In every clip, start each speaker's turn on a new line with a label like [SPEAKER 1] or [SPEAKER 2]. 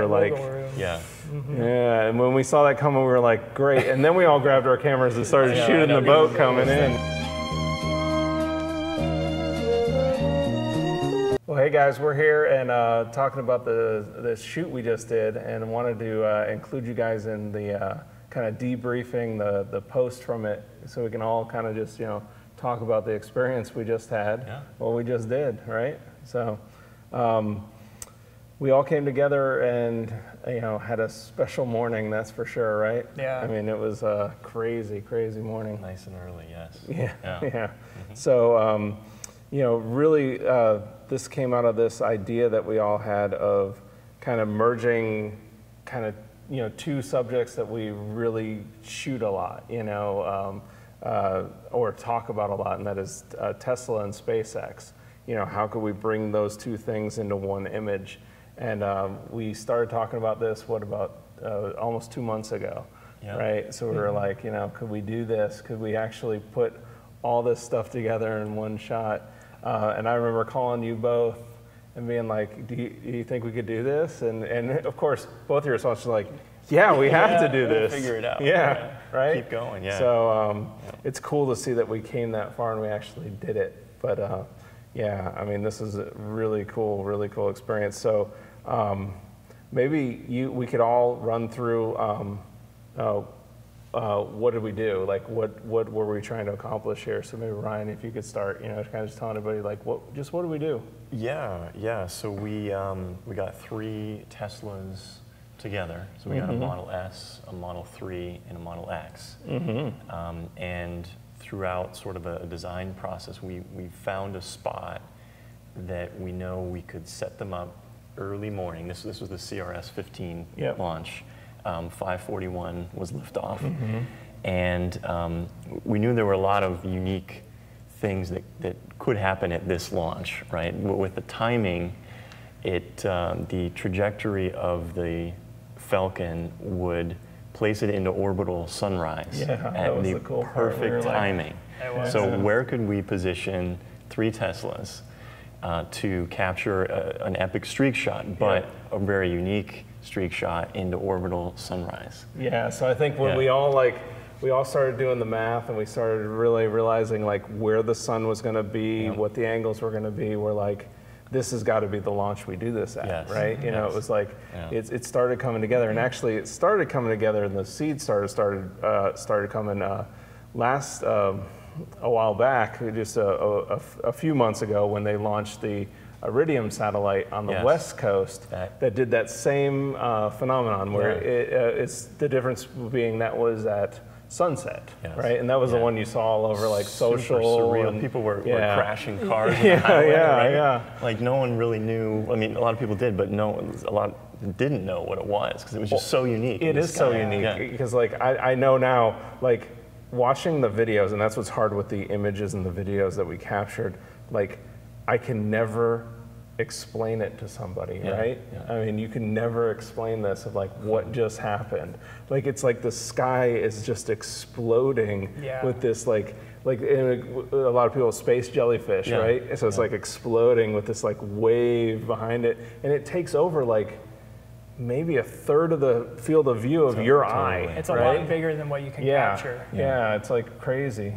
[SPEAKER 1] were like,
[SPEAKER 2] yeah.
[SPEAKER 1] Yeah, and when we saw that coming, we were like, great. And then we all grabbed our cameras and started shooting the boat coming in. Well, hey guys, we're here and talking about the shoot we just did, and wanted to include you guys in the kind of debriefing the post from it, so we can all kind of just talk about the experience we just had, what we just did, right? So we all came together and had a special morning, that's for sure, right?
[SPEAKER 3] Yeah.
[SPEAKER 1] I mean, it was a crazy morning.
[SPEAKER 2] Nice and early, yes.
[SPEAKER 1] Yeah. Mm-hmm. So really, this came out of this idea that we all had of kind of merging kind of two subjects that we really shoot a lot, or talk about a lot, and that is Tesla and SpaceX. How could we bring those two things into one image? And we started talking about this, almost 2 months ago, right? So we were like, could we do this? Could we actually put all this stuff together in one shot? And I remember calling you both and being like, do you think we could do this? And of course, both of your responses were like, yeah, we have to do this.
[SPEAKER 2] We'll figure it out.
[SPEAKER 1] Yeah, right?
[SPEAKER 2] Keep going, yeah.
[SPEAKER 1] So it's cool to see that we came that far and we actually did it. But yeah, I mean, this is a really cool experience. So maybe we could all run through what did we do? Like, what were we trying to accomplish here? So maybe Ryan, if you could start, kind of just telling everybody, like, what do we do?
[SPEAKER 2] Yeah. So we got 3 Teslas together. So we got a Model S, a Model 3, and a Model X. And throughout sort of a design process, we found a spot that we know we could set them up early morning. This was the CRS-15 launch. 5:41 was liftoff. And we knew there were a lot of unique things that could happen at this launch, right? With the timing, the trajectory of the Falcon would place it into orbital sunrise at the cool perfect timing. So where could we position 3 Teslas to capture an epic streak shot, but a very unique streak shot into orbital sunrise?
[SPEAKER 1] Yeah, so I think when we all started doing the math and we started really realizing like where the sun was going to be, what the angles were going to be, we're like, this has got to be the launch we do this at, right? It was like, it started coming together, and actually it started coming together, and the seed started coming last a while back, just a few months ago, when they launched the Iridium satellite on the West Coast that did that same phenomenon, where it's the difference being that was at sunset, right? And that was the one you saw all over like social.
[SPEAKER 2] Super surreal. And people were crashing cars. In the highway, Like no one really knew. I mean, a lot of people did, but a lot didn't know what it was because it was just so unique.
[SPEAKER 1] It is so unique because like I know now, like watching the videos, and that's what's hard with the images and the videos that we captured. Like I can never explain it to somebody, right? I mean, you can never explain this of like what just happened. Like it's like the sky is just exploding with this like a lot of people space jellyfish, right? So it's like exploding with this like wave behind it, and it takes over like maybe 1/3 of the field of view of your eye.
[SPEAKER 3] It's a lot bigger than what you can capture.
[SPEAKER 1] Yeah, it's like crazy.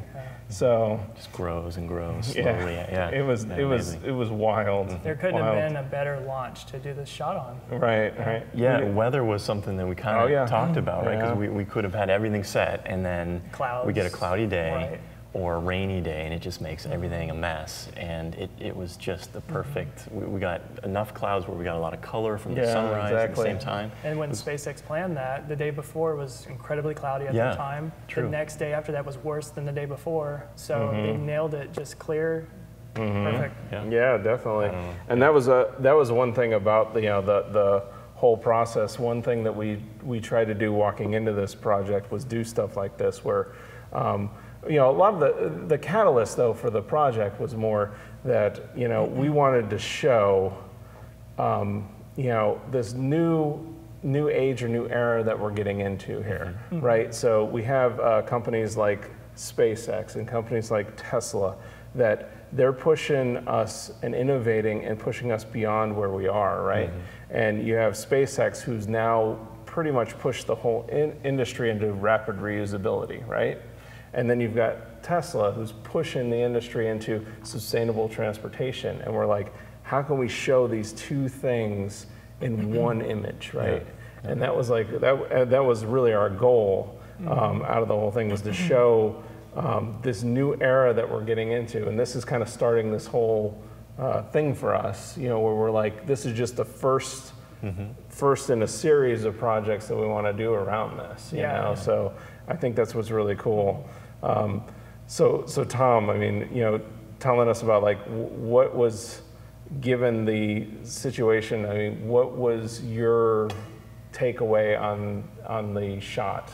[SPEAKER 1] So
[SPEAKER 2] just grows and grows slowly.
[SPEAKER 1] It was wild.
[SPEAKER 3] There couldn't have been a better launch to do this shot on.
[SPEAKER 1] Right.
[SPEAKER 2] Yeah, weather was something that we kind of talked about, right? Because we could have had everything set, and then we get a cloudy day or a rainy day, and it just makes everything a mess. And it was just the perfect. We got enough clouds where we got a lot of color from the sunrise at the same time.
[SPEAKER 3] And when SpaceX planned that, the day before was incredibly cloudy at the time. The next day after that was worse than the day before. So they nailed it, just clear, perfect.
[SPEAKER 1] Yeah, definitely. And that was one thing about the whole process. One thing that we tried to do walking into this project was do stuff like this, where a lot of the catalyst though for the project was more that we wanted to show this new age or new era that we're getting into here, right? So we have companies like SpaceX and companies like Tesla that they're pushing us and innovating and pushing us beyond where we are, right? And you have SpaceX, who's now pretty much pushed the whole industry into rapid reusability, right? And then you've got Tesla, who's pushing the industry into sustainable transportation. And we're like, how can we show these two things in one image, right? Yeah. And that was like, that was really our goal out of the whole thing, was to show this new era that we're getting into. And this is kind of starting this whole thing for us, you know, where we're like, this is just the first in a series of projects that we want to do around this, you know? So I think that's what's really cool. So Tom, I mean, you know, telling us about like what was, given the situation, I mean, what was your takeaway on the shot?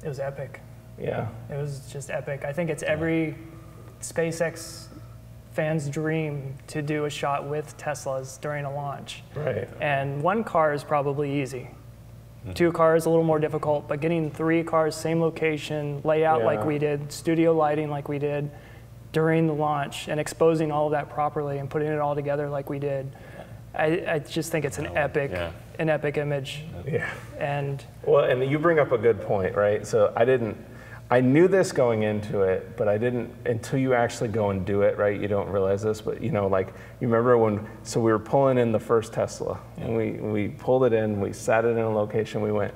[SPEAKER 3] It was epic.
[SPEAKER 1] Yeah.
[SPEAKER 3] It was just epic. I think it's every SpaceX fan's dream to do a shot with Teslas during a launch.
[SPEAKER 1] Right.
[SPEAKER 3] And one car is probably easy. 2 cars a little more difficult, but getting 3 cars, same location, layout like we did, studio lighting like we did during the launch, and exposing all of that properly and putting it all together like we did. I just think it's an epic image.
[SPEAKER 1] Yeah.
[SPEAKER 3] And
[SPEAKER 1] well, and you bring up a good point, right? So I knew this going into it, but I didn't, until you actually go and do it, right? You don't realize this, but you know, like, you remember when, so we were pulling in the first Tesla, and we pulled it in, we sat it in a location, we went,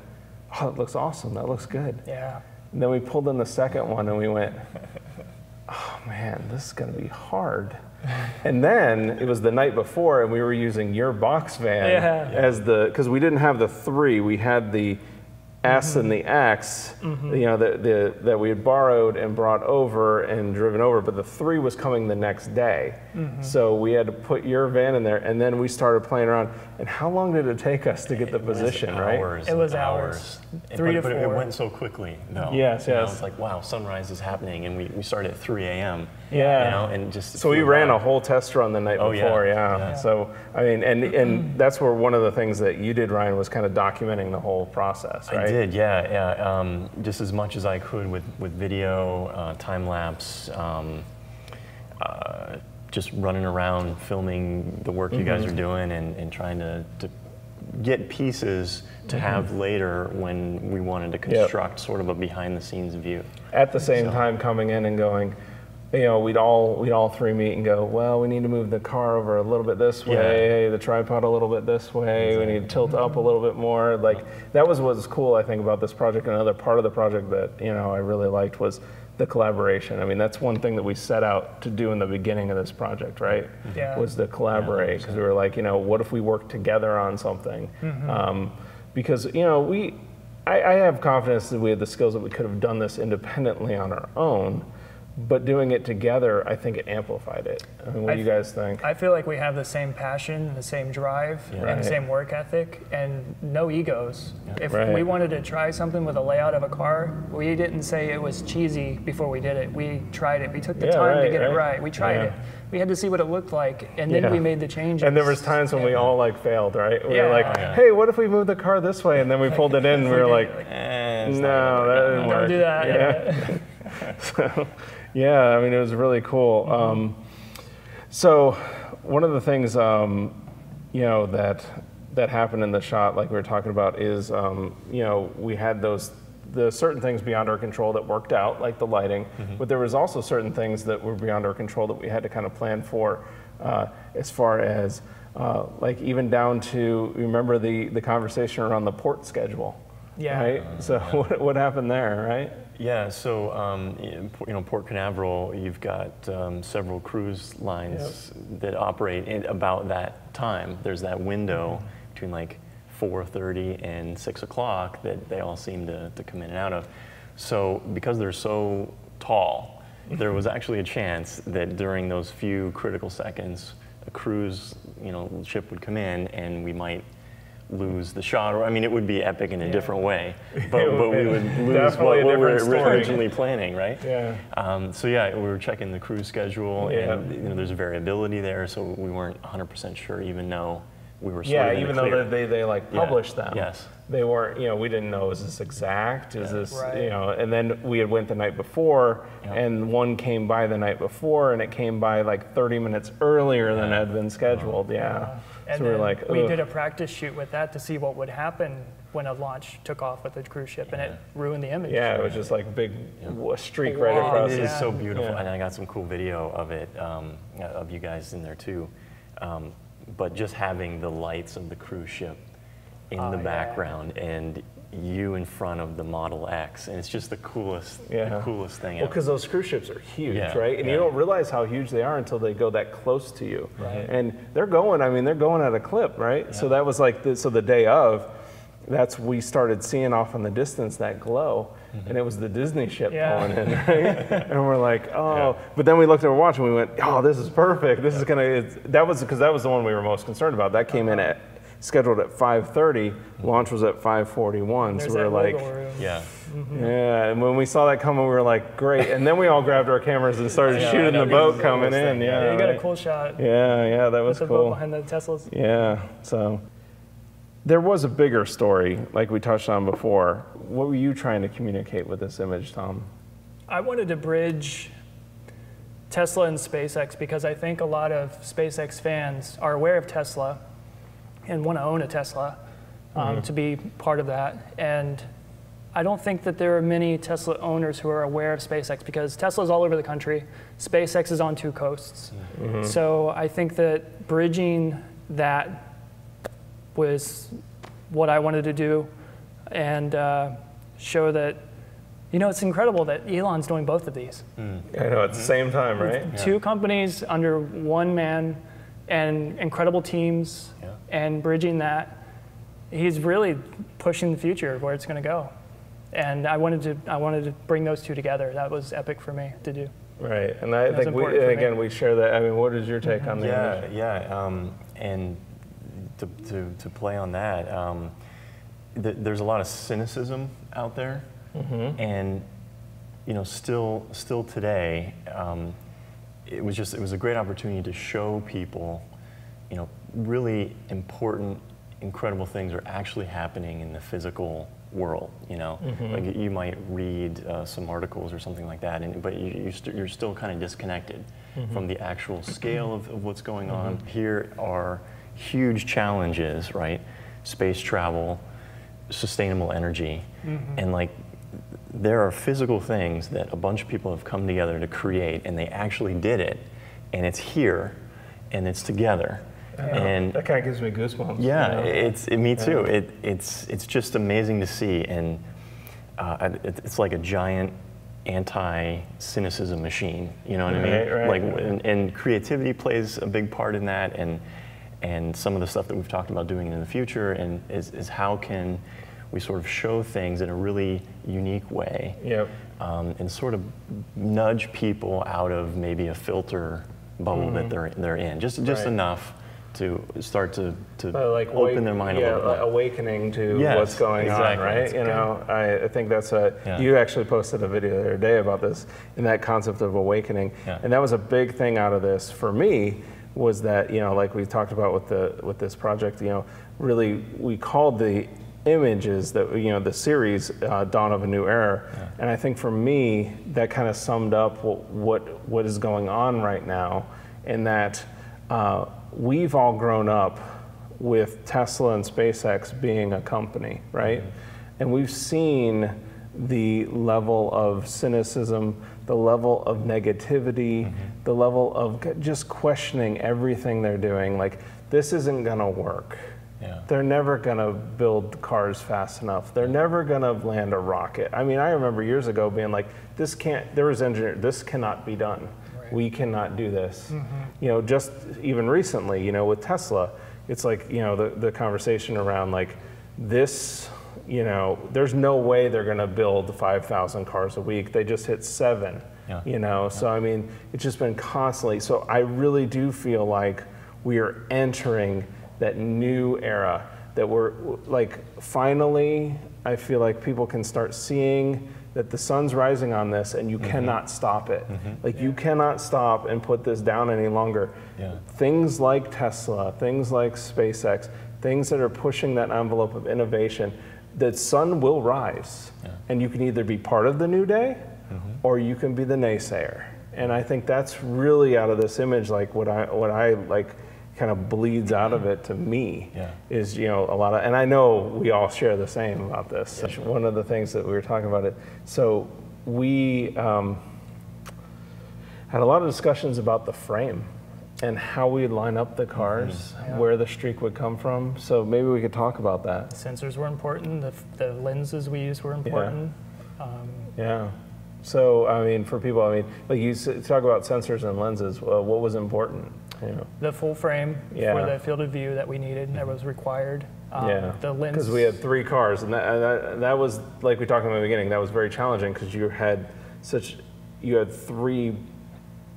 [SPEAKER 1] oh, that looks awesome, that looks good.
[SPEAKER 3] Yeah.
[SPEAKER 1] And then we pulled in the second one and we went, oh man, this is gonna be hard. And then it was the night before, and we were using your box van as because we didn't have the 3, we had the S and the X, you know, that we had borrowed and brought over and driven over, but the 3 was coming the next day. So we had to put your van in there, and then we started playing around. And how long did it take us to get the position, right?
[SPEAKER 3] It was hours. 3 to 4.
[SPEAKER 2] But it went so quickly, though.
[SPEAKER 1] Yes,
[SPEAKER 2] yes. You know, it's like, wow, sunrise is happening, and we started at 3 a.m.
[SPEAKER 1] Yeah.
[SPEAKER 2] You know, and just
[SPEAKER 1] so we ran a whole test run the night before, yeah. So, I mean, and that's where one of the things that you did, Ryan, was kind of documenting the whole process, right?
[SPEAKER 2] I did, yeah. Just as much as I could with video, time lapse, just running around filming the work you guys are doing, and trying to get pieces to have later when we wanted to construct sort of a behind the scenes view.
[SPEAKER 1] At the same time coming in and going, you know, we'd all 3 meet and go, well, we need to move the car over a little bit this way, the tripod a little bit this way, we need to tilt up a little bit more. Like, that was what's cool, I think, about this project. Another part of the project that, you know, I really liked was the collaboration. I mean, that's one thing that we set out to do in the beginning of this project, right?
[SPEAKER 3] Yeah.
[SPEAKER 1] Was to collaborate, because we were like, you know, what if we work together on something? Because, you know, I have confidence that we had the skills that we could have done this independently on our own, but doing it together, I think it amplified it. I mean, what do you guys think?
[SPEAKER 3] I feel like we have the same passion, the same drive, and the same work ethic, and no egos. If we wanted to try something with a layout of a car, we didn't say it was cheesy before we did it. We tried it. We took the time to get it right. We tried it. We had to see what it looked like, and then we made the changes.
[SPEAKER 1] And there was times when we all like failed, right? We were like, hey, what if we moved the car this way? And then we pulled it in, and we were like, no, that didn't work.
[SPEAKER 3] Don't do that.
[SPEAKER 1] So, yeah, I mean, it was really cool. So one of the things, you know, that happened in the shot, like we were talking about, is, you know, we had the certain things beyond our control that worked out, like the lighting, but there was also certain things that were beyond our control that we had to kind of plan for, as far as, like, even down to, remember the conversation around the port schedule, right? So what happened there, right?
[SPEAKER 2] Yeah, so you know, Port Canaveral, you've got several cruise lines that operate in about that time. There's that window between like 4:30 and 6 o'clock that they all seem to come in and out of. So because they're so tall, there was actually a chance that during those few critical seconds, a cruise, you know, ship would come in and we might lose the shot, or I mean, it would be epic in a different way, but we would lose what we were originally planning, right?
[SPEAKER 1] Yeah.
[SPEAKER 2] So yeah, we were checking the cruise schedule, and you know, there's variability there, so we weren't 100% sure, even though we were sort
[SPEAKER 1] Yeah,
[SPEAKER 2] of in
[SPEAKER 1] even
[SPEAKER 2] the clear.
[SPEAKER 1] though they like published them.
[SPEAKER 2] Yes.
[SPEAKER 1] They weren't, you know, we didn't know, is this exact? Is this,
[SPEAKER 3] Right.
[SPEAKER 1] you know, and then we had went the night before, and one came by the night before, and it came by like 30 minutes earlier than had been scheduled,
[SPEAKER 3] And
[SPEAKER 1] so we were
[SPEAKER 3] then
[SPEAKER 1] like,
[SPEAKER 3] we
[SPEAKER 1] ugh.
[SPEAKER 3] did a practice shoot with that to see what would happen when a launch took off with a cruise ship, and it ruined the image.
[SPEAKER 1] Yeah, it was just like big streak right
[SPEAKER 3] Wow.
[SPEAKER 1] across.
[SPEAKER 2] It is
[SPEAKER 3] Yeah.
[SPEAKER 2] so beautiful,
[SPEAKER 1] Yeah.
[SPEAKER 2] and I got some cool video of it, of you guys in there too. But just having the lights of the cruise ship in the background and you in front of the Model X, and it's just the coolest thing
[SPEAKER 1] Well,
[SPEAKER 2] ever.
[SPEAKER 1] because those cruise ships are huge,
[SPEAKER 2] Yeah,
[SPEAKER 1] right? And you
[SPEAKER 2] yeah.
[SPEAKER 1] don't realize how huge they are until they go that close to you.
[SPEAKER 3] Right.
[SPEAKER 1] And they're going at a clip, right? So that was like, so the day of, we started seeing off in the distance that glow, and it was the Disney ship pulling in, right? And we're like, oh. But then we looked at our watch and we went, oh, this is perfect. This is gonna, that was the one we were most concerned about. That came in scheduled at 5:30, launch was at 5:41, so we were like,
[SPEAKER 2] Yeah.
[SPEAKER 1] yeah, and when we saw that coming, we were like, great. And then we all grabbed our cameras and started shooting the boat coming in.
[SPEAKER 3] Yeah, you got a cool shot.
[SPEAKER 1] Yeah, that was
[SPEAKER 3] With the boat
[SPEAKER 1] cool.
[SPEAKER 3] behind the Teslas.
[SPEAKER 1] Yeah, so there was a bigger story, like we touched on before. What were you trying to communicate with this image, Tom?
[SPEAKER 3] I wanted to bridge Tesla and SpaceX because I think a lot of SpaceX fans are aware of Tesla and want to own a Tesla to be part of that. And I don't think that there are many Tesla owners who are aware of SpaceX because Tesla's all over the country. SpaceX is on 2 coasts. So I think that bridging that was what I wanted to do and show that, you know, it's incredible that Elon's doing both of these.
[SPEAKER 1] I know, at the same time, right?
[SPEAKER 3] 2 companies under 1 man and incredible teams and bridging that. He's really pushing the future of where it's going to go. And I wanted to bring those 2 together. That was epic for me to do.
[SPEAKER 1] Right, and I think we share that. I mean, what is your take on the image?
[SPEAKER 2] And to play on that, there's a lot of cynicism out there, and you know, still today, it was a great opportunity to show people, you know, really important, incredible things are actually happening in the physical world. You know, like you might read some articles or something like that, but you're still kind of disconnected from the actual scale of what's going on. Here are huge challenges, right? Space travel, sustainable energy, and like there are physical things that a bunch of people have come together to create, and they actually did it, and it's here, and it's together. And
[SPEAKER 1] that kind of gives me goosebumps.
[SPEAKER 2] Yeah,
[SPEAKER 1] you know?
[SPEAKER 2] me too. It's just amazing to see, and it's like a giant anti-cynicism machine. You know what I mean?
[SPEAKER 1] Right.
[SPEAKER 2] Like, and creativity plays a big part in that, and some of the stuff that we've talked about doing in the future, and is how can we sort of show things in a really unique way, and sort of nudge people out of maybe a filter bubble that they're in, just enough to start to
[SPEAKER 1] like
[SPEAKER 2] open their mind a little bit more.
[SPEAKER 1] Awakening to what's going on, right?
[SPEAKER 2] That's
[SPEAKER 1] you know, I think that's you actually posted a video the other day about this, and that concept of awakening, and that was a big thing out of this for me, was that, you know, like we talked about with this project, you know, really we called the images that, you know, the series Dawn of a New Era, and I think for me that kind of summed up what is going on right now, in that we've all grown up with Tesla and SpaceX being a company, right? And we've seen the level of cynicism, the level of negativity, the level of just questioning everything they're doing. Like, this isn't gonna work. They're never gonna build cars fast enough. They're never gonna land a rocket. I mean, I remember years ago being like, this cannot be done. We cannot do this. You know, just even recently, you know, with Tesla, it's like, you know, the conversation around like this, you know, there's no way they're gonna build 5,000 cars a week. They just hit 7, you know? So, I mean, it's just been constantly, so I really do feel like we are entering that new era, that we're like, finally, I feel like people can start seeing that the sun's rising on this and you cannot stop it. Like you cannot stop and put this down any longer. Things like Tesla, things like SpaceX, things that are pushing that envelope of innovation, the sun will rise. And you can either be part of the new day or you can be the naysayer. And I think that's really out of this image, like what I like kind of bleeds out of it to me is, you know, a lot of, and I know we all share the same about this. One of the things that we were talking about it, so we had a lot of discussions about the frame and how we line up the cars, where the streak would come from. So maybe we could talk about that.
[SPEAKER 3] Sensors were important. The lenses we used were important.
[SPEAKER 1] So, I mean, for people, I mean, like you talk about sensors and lenses, what was important? You know?
[SPEAKER 3] The full frame for the field of view that we needed, that was required. The lens.
[SPEAKER 1] Because we had 3 cars, and that was, like we talked about in the beginning, that was very challenging because you had 3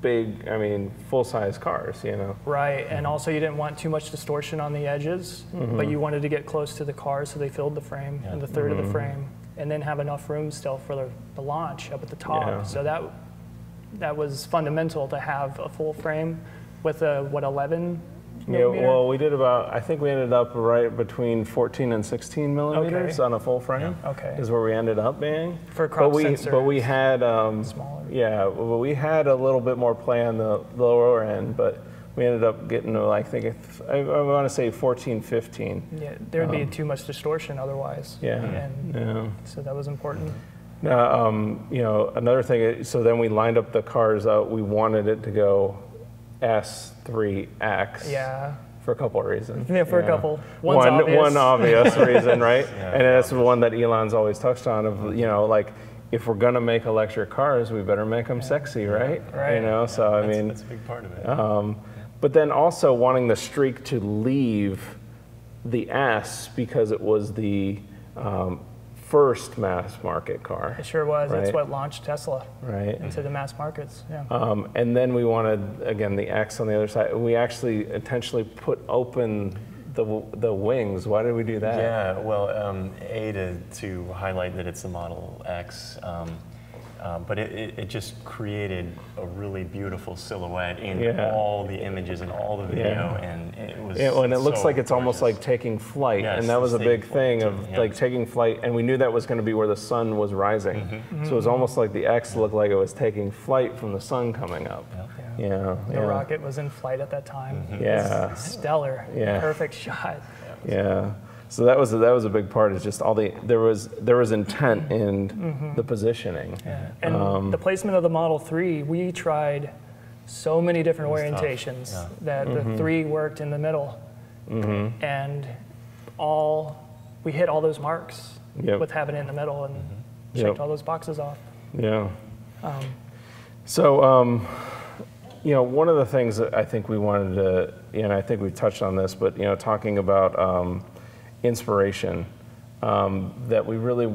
[SPEAKER 1] big, I mean, full-size cars, you know?
[SPEAKER 3] Right, and also you didn't want too much distortion on the edges, but you wanted to get close to the car so they filled the frame and the third of the frame, and then have enough room still for the launch up at the top. So that was fundamental to have a full frame with a, 11 millimeter?
[SPEAKER 1] Yeah, well, we did about, I think we ended up right between 14 and 16 millimeters on a full frame. Is where we ended up being.
[SPEAKER 3] For crop sensors.
[SPEAKER 1] But we had,
[SPEAKER 3] smaller.
[SPEAKER 1] Yeah, well, we had a little bit more play on the lower end, but we ended up getting to, I think, I want to say 14, 15.
[SPEAKER 3] Yeah, there would be too much distortion otherwise. So that was important.
[SPEAKER 1] Now, you know, another thing, so then we lined up the cars out. We wanted it to go S3X for a couple of reasons.
[SPEAKER 3] Yeah, for a couple.
[SPEAKER 1] One obvious reason, right? And that's the one that Elon's always touched on of, you know, like, if we're gonna make electric cars, we better make them sexy, right? You know, so I mean,
[SPEAKER 2] that's a big part of it.
[SPEAKER 1] But then also wanting the streak to leave the S because it was the first mass market car.
[SPEAKER 3] It sure was. That's what launched Tesla into the mass markets.
[SPEAKER 1] And then we wanted, again, the X on the other side. We actually intentionally put open the wings. Why did we do that?
[SPEAKER 2] Yeah, well, to highlight that it's the Model X, but it just created a really beautiful silhouette in all the images and all the video, and it was
[SPEAKER 1] and it looks
[SPEAKER 2] so
[SPEAKER 1] like it's almost
[SPEAKER 2] gorgeous.
[SPEAKER 1] like taking flight, and that was a big thing of like taking flight, and we knew that was going to be where the sun was rising, so it was almost like the X looked like it was taking flight from the sun coming up.
[SPEAKER 3] The rocket was in flight at that time. It was stellar. Perfect shot.
[SPEAKER 1] So that was a big part. Is just all there was intent in the positioning.
[SPEAKER 3] And the placement of the Model 3, we tried so many different orientations that the 3 worked in the middle, and we hit all those marks with having it in the middle and checked all those boxes off.
[SPEAKER 1] So. You know, one of the things that I think we wanted to, and I think we touched on this, but, you know, talking about inspiration, that we really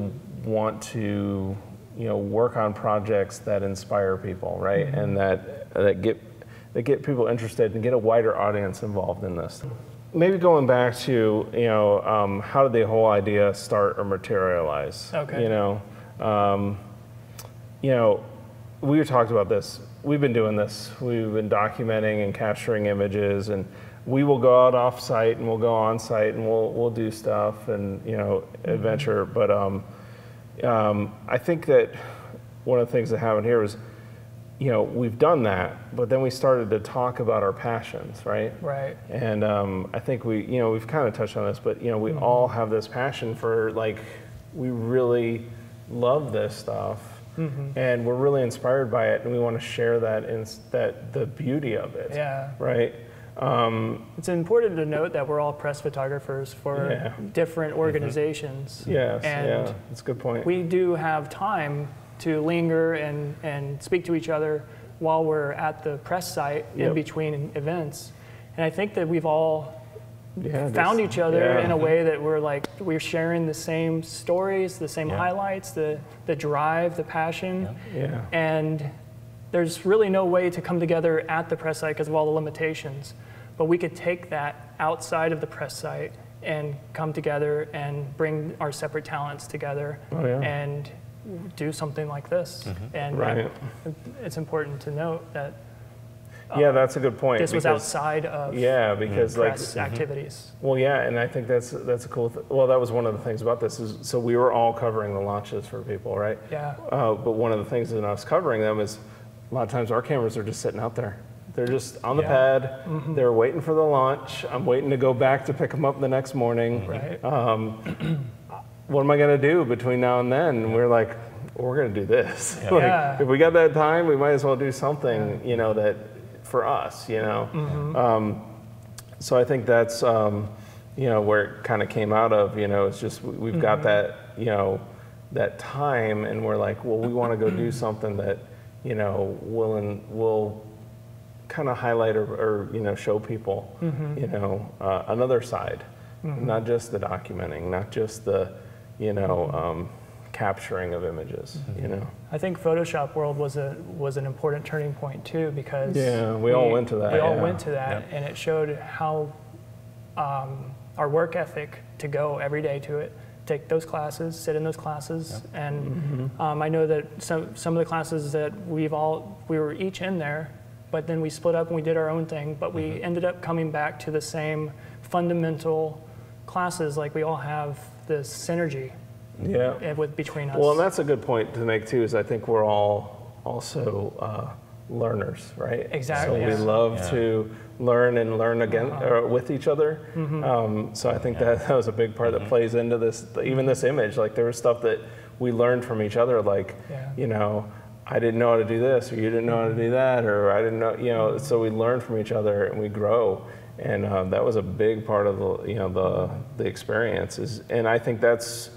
[SPEAKER 1] want to, you know, work on projects that inspire people, right? And that get people interested and get a wider audience involved in this. Maybe going back to, you know, how did the whole idea start or materialize? You know, we talked about this. We've been doing this. We've been documenting and capturing images, and we will go out off site and we'll go on site and we'll do stuff and, you know, adventure. But I think that one of the things that happened here was, you know, we've done that, but then we started to talk about our passions, right? And I think we've kind of touched on this, but, you know, we all have this passion for, like, we really love this stuff. And we're really inspired by it, and we want to share the beauty of it. Right.
[SPEAKER 3] It's important to note that we're all press photographers for different organizations.
[SPEAKER 1] That's a good point.
[SPEAKER 3] We do have time to linger and speak to each other while we're at the press site in between events, and I think that we've all found each other in a way that we're sharing the same stories, the same highlights, the drive, the passion, and there's really no way to come together at the press site because of all the limitations, but we could take that outside of the press site and come together and bring our separate talents together and do something like this. And
[SPEAKER 1] Right.
[SPEAKER 3] it's important to note that
[SPEAKER 1] Yeah, that's a good point.
[SPEAKER 3] this was outside of
[SPEAKER 1] because
[SPEAKER 3] press activities.
[SPEAKER 1] Well, yeah, and I think that's a cool. Well, that was one of the things about this is so we were all covering the launches for people, right?
[SPEAKER 3] Yeah.
[SPEAKER 1] But one of the things in us covering them is a lot of times our cameras are just sitting out there. They're just on the pad. They're waiting for the launch. I'm waiting to go back to pick them up the next morning.
[SPEAKER 3] Right.
[SPEAKER 1] What am I going to do between now and then? And we're like, we're going to do this.
[SPEAKER 2] Yeah.
[SPEAKER 1] Like, if we got that time, we might as well do something, you know, that for us, you know. So I think that's, you know, where it kind of came out of. You know, it's just we've got that, you know, that time, and we're like, well, we want to go do something that, you know, will kind of highlight or you know, show people, you know, another side, not just the documenting, not just the, you know, capturing of images, you know.
[SPEAKER 3] I think Photoshop World was an important turning point too, because
[SPEAKER 1] we all went to that.
[SPEAKER 3] We all went to that, and it showed how our work ethic to go every day to it, take those classes, sit in those classes, and I know that some of the classes that we were each in there, but then we split up and we did our own thing, but we ended up coming back to the same fundamental classes, like we all have this synergy between us.
[SPEAKER 1] Well, and that's a good point to make too, is I think we're all also learners, right?
[SPEAKER 3] Exactly.
[SPEAKER 1] So we love to learn and learn again with each other. So I think that was a big part that plays into this, even this image. Like there was stuff that we learned from each other, like, you know, I didn't know how to do this, or you didn't know how to do that, or I didn't know, you know, so we learn from each other and we grow. And that was a big part of the, you know, the experience. And I think that's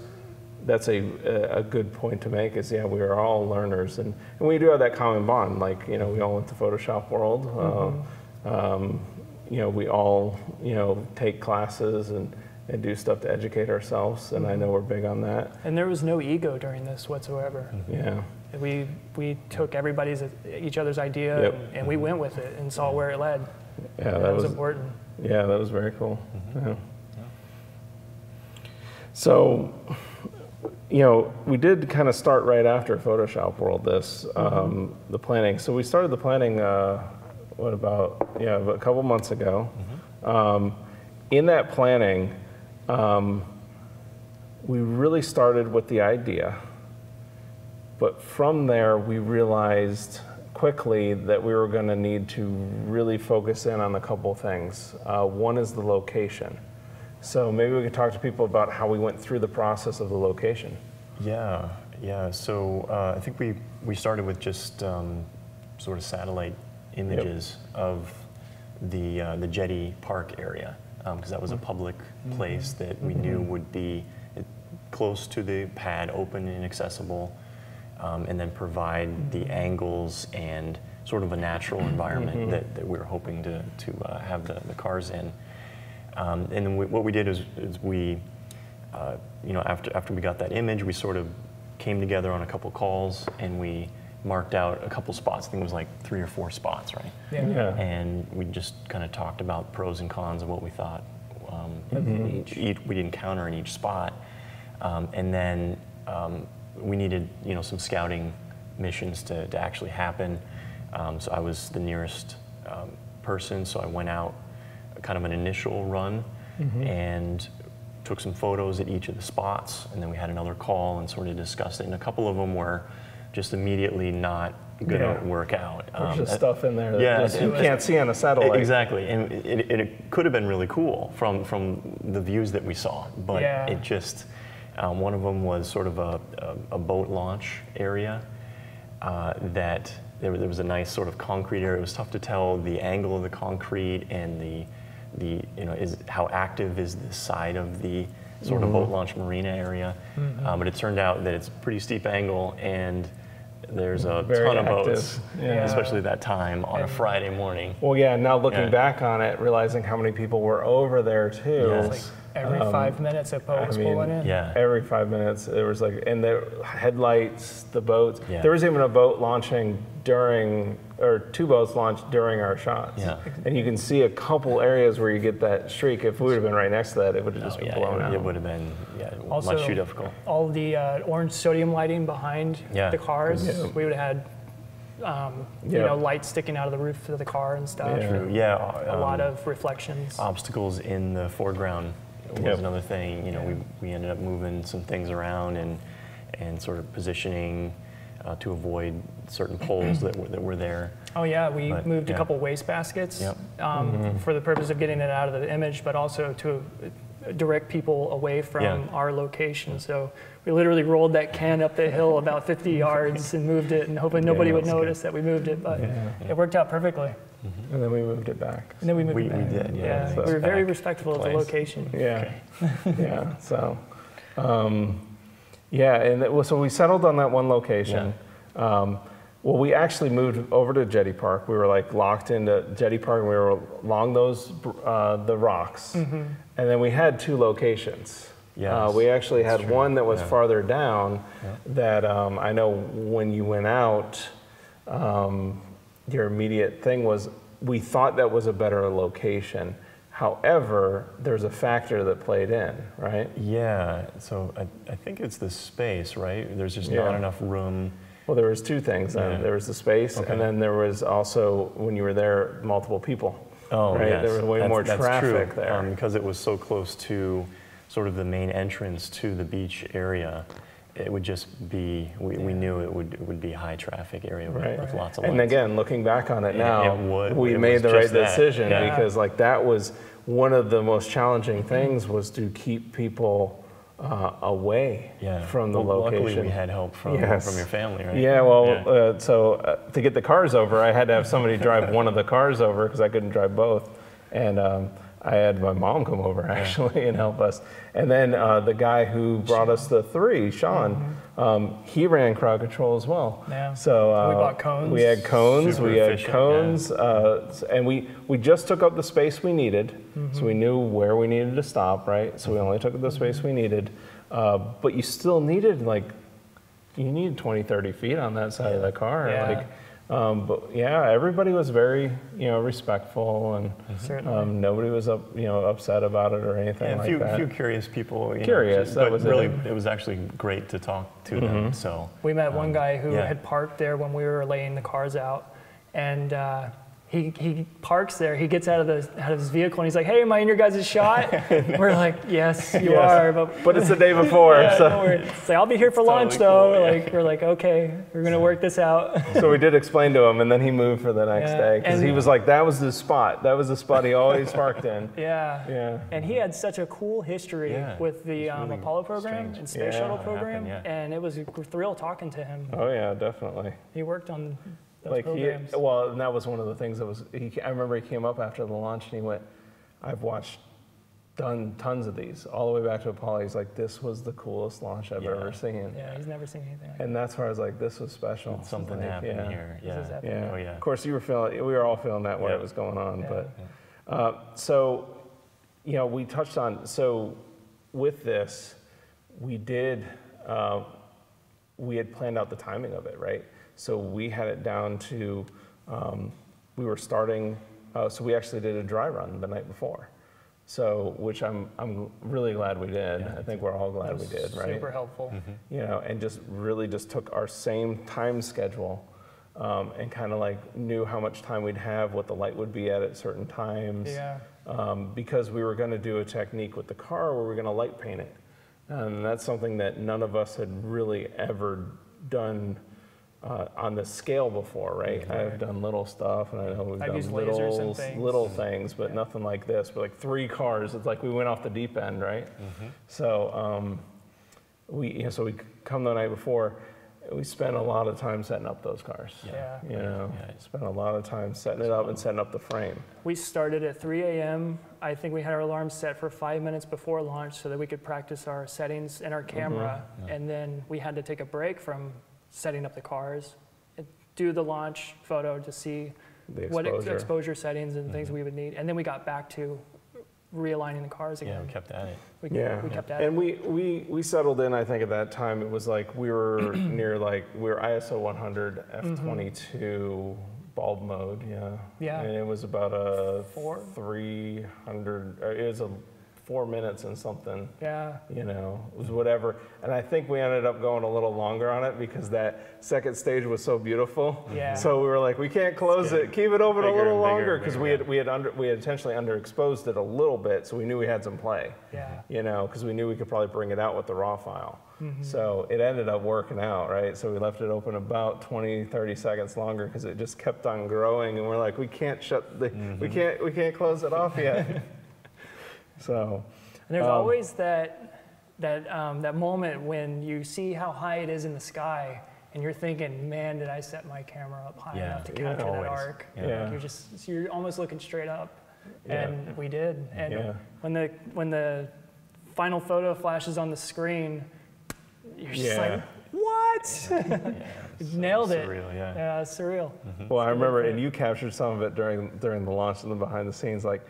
[SPEAKER 1] a good point to make is, we are all learners. And we do have that common bond. Like, you know, we all went to Photoshop World. You know, we all, you know, take classes and do stuff to educate ourselves. And I know we're big on that.
[SPEAKER 3] And there was no ego during this whatsoever.
[SPEAKER 1] Yeah.
[SPEAKER 3] We took each other's idea and we went with it and saw where it led.
[SPEAKER 1] Yeah,
[SPEAKER 3] that was important.
[SPEAKER 1] Yeah, that was very cool. Yeah. So, you know, we did kind of start right after Photoshop World the planning. So we started the planning, a couple months ago. In that planning, we really started with the idea. But from there, we realized quickly that we were going to need to really focus in on a couple things. One is the location. So maybe we could talk to people about how we went through the process of the location.
[SPEAKER 2] Yeah. So I think we started with just sort of satellite images of the Jetty Park area, because that was a public place that we knew would be close to the pad, open and accessible. And then provide the angles and sort of a natural environment that we were hoping to have the cars in. And then what we did is we, you know, after we got that image, we sort of came together on a couple calls and we marked out a couple spots. I think it was like 3 or 4 spots, right?
[SPEAKER 1] Yeah.
[SPEAKER 2] And we just kind of talked about pros and cons of what we thought we'd encounter in each spot. And then we needed, you know, some scouting missions to actually happen. So I was the nearest person, so I went out kind of an initial run and took some photos at each of the spots, and then we had another call and sort of discussed it. And a couple of them were just immediately not going to work out.
[SPEAKER 1] There's just stuff in there that you can't see on a satellite.
[SPEAKER 2] Exactly, and it could have been really cool from the views that we saw, but it just, one of them was sort of a boat launch area that there was a nice sort of concrete area. It was tough to tell the angle of the concrete and the you know, how active is this side of the sort of boat launch marina area. But it turned out that it's a pretty steep angle and there's a ton of boats, especially that time on a Friday morning.
[SPEAKER 1] Well, now looking back on it, realizing how many people were over there too.
[SPEAKER 3] Yes. Every 5 minutes a boat was pulling in.
[SPEAKER 1] Every 5 minutes there was like, and the headlights, the boats. There was even a boat launching during or 2 boats launched during our shots.
[SPEAKER 2] Yeah.
[SPEAKER 1] And you can see a couple areas where you get that streak. If we would have been right next to that, it would have just been blown out.
[SPEAKER 2] It would have been
[SPEAKER 3] Also,
[SPEAKER 2] much too difficult.
[SPEAKER 3] All the orange sodium lighting behind the cars, we would have had you know, lights sticking out of the roof of the car and stuff.
[SPEAKER 2] Yeah.
[SPEAKER 3] A lot of reflections.
[SPEAKER 2] Obstacles in the foreground was another thing. You know, we ended up moving some things around and sort of positioning to avoid certain poles that were there.
[SPEAKER 3] Oh yeah, we moved a couple waste baskets for the purpose of getting it out of the image, but also to direct people away from our location. So we literally rolled that can up the hill about 50 yards and moved it, and hoping nobody would notice that we moved it, but it worked out perfectly.
[SPEAKER 1] And then we moved it back.
[SPEAKER 3] And then we moved it back.
[SPEAKER 2] We did, yeah.
[SPEAKER 3] So we were very respectful of the location.
[SPEAKER 1] Yeah, yeah. So, yeah, and so we settled on that one location. Well, we actually moved over to Jetty Park. We were like locked into Jetty Park, and we were along those the rocks. And then we had 2 locations. We actually had one that was farther down. That I know when you went out, your immediate thing was we thought that was a better location. However, there's a factor that played in, right?
[SPEAKER 2] Yeah. So I think it's the space, right? There's just not enough room.
[SPEAKER 1] Well, there was 2 things then. There was the space, and then there was also, when you were there, multiple people.
[SPEAKER 2] Oh,
[SPEAKER 1] right?
[SPEAKER 2] yes.
[SPEAKER 1] There was way more traffic there.
[SPEAKER 2] Because it was so close to sort of the main entrance to the beach area, it would just be, we knew it would be a high traffic area with lots of lights.
[SPEAKER 1] And again, looking back on it now, we
[SPEAKER 2] it
[SPEAKER 1] made the right
[SPEAKER 2] that.
[SPEAKER 1] decision because like that was one of the most challenging things was to keep people away from the location.
[SPEAKER 2] Luckily we had help from your family, right?
[SPEAKER 1] Yeah, well, so to get the cars over, I had to have somebody drive one of the cars over because I couldn't drive both. And I had my mom come over actually and help us. And then the guy who brought us the 3, Sean, he ran crowd control as well.
[SPEAKER 3] Yeah.
[SPEAKER 1] So
[SPEAKER 3] we bought cones.
[SPEAKER 1] We had cones.
[SPEAKER 2] Super
[SPEAKER 1] we had
[SPEAKER 2] efficient,
[SPEAKER 1] cones, and we just took up the space we needed. So we knew where we needed to stop, right? So we only took up the space we needed. But you still needed you needed 20, 30 feet on that side of the car.
[SPEAKER 3] Yeah.
[SPEAKER 1] But yeah, everybody was very, respectful, and nobody was upset about it or anything like that.
[SPEAKER 2] A few curious people.
[SPEAKER 1] Curious, that was
[SPEAKER 2] really, it was actually great to talk to them. So
[SPEAKER 3] we met one guy who had parked there when we were laying the cars out, and he parks there. He gets out of his vehicle and he's like, "Hey, am I in your guys' shot?" We're like, "Yes, you are."
[SPEAKER 1] But it's the day before.
[SPEAKER 3] So it's like, "I'll be here for lunch, though." Cool, we're like, "Okay, we're gonna work this out."
[SPEAKER 1] So we did explain to him, and then he moved for the next day because he was like, "That was the spot. That was the spot he always parked in."
[SPEAKER 3] Yeah. And he had such a cool history with the really Apollo program and space shuttle program, and it was a thrill talking to him.
[SPEAKER 1] Oh yeah, definitely.
[SPEAKER 3] He worked on.
[SPEAKER 1] And that was one of the things that was. I remember he came up after the launch and he went, "I've done tons of these all the way back to Apollo." He's like, "This was the coolest launch I've ever seen."
[SPEAKER 3] Yeah, he's never seen anything like that.
[SPEAKER 1] And that's where I was like, "This was special.
[SPEAKER 2] Something happened here."
[SPEAKER 3] Yeah.
[SPEAKER 1] Oh yeah. Of course, we were all feeling that when it was going on. But so, we touched on. So, with this, we had planned out the timing of it, right? So we had it down to, we were starting, so we actually did a dry run the night before. So, which I'm really glad we did. I think we're all glad we did, right?
[SPEAKER 3] Super helpful.
[SPEAKER 1] And just really just took our same time schedule and kind of knew how much time we'd have, what the light would be at certain times. Because we were going to do a technique with the car where we're going to light paint it. And that's something that none of us had really ever done on the scale before, right? I've done little stuff, and I know we've done little things, but nothing like this. But 3 cars, it's like we went off the deep end, right? So we come the night before. We spent a lot of time setting up those cars. Spent a lot of time setting it up and setting up the frame.
[SPEAKER 3] We started at 3 a.m. I think we had our alarm set for 5 minutes before launch so that we could practice our settings and our camera, and then we had to take a break from setting up the cars, do the launch photo to see what exposure settings and things we would need, and then we got back to realigning the cars again.
[SPEAKER 2] Yeah, we kept at it.
[SPEAKER 3] We kept at it.
[SPEAKER 1] And we settled in, I think at that time, it was we were near we were ISO 100, F22, Bulb mode, yeah.
[SPEAKER 3] Yeah.
[SPEAKER 1] And it was about a
[SPEAKER 3] 300.
[SPEAKER 1] it was a 4 minutes and something.
[SPEAKER 3] Yeah.
[SPEAKER 1] You know, it was whatever. And I think we ended up going a little longer on it because that second stage was so beautiful.
[SPEAKER 3] Yeah.
[SPEAKER 1] So we were like, we can't close it. Keep it open a little longer because we had intentionally underexposed it a little bit, so we knew we had some play.
[SPEAKER 3] Yeah.
[SPEAKER 1] You know, because we knew we could probably bring it out with the raw file. So it ended up working out, right? So we left it open about 20, 30 seconds longer because it just kept on growing, and we're like, we can't we can't close it off yet. So,
[SPEAKER 3] and there's always that moment when you see how high it is in the sky, and you're thinking, man, did I set my camera up high enough to capture that arc?
[SPEAKER 1] Yeah.
[SPEAKER 3] Like you're almost looking straight up, and we did. And when the final photo flashes on the screen, you're just like, what? Nailed it.
[SPEAKER 2] Surreal,
[SPEAKER 3] yeah, it's surreal.
[SPEAKER 1] Well, I remember, and you captured some of it during the launch and the behind the scenes. Like,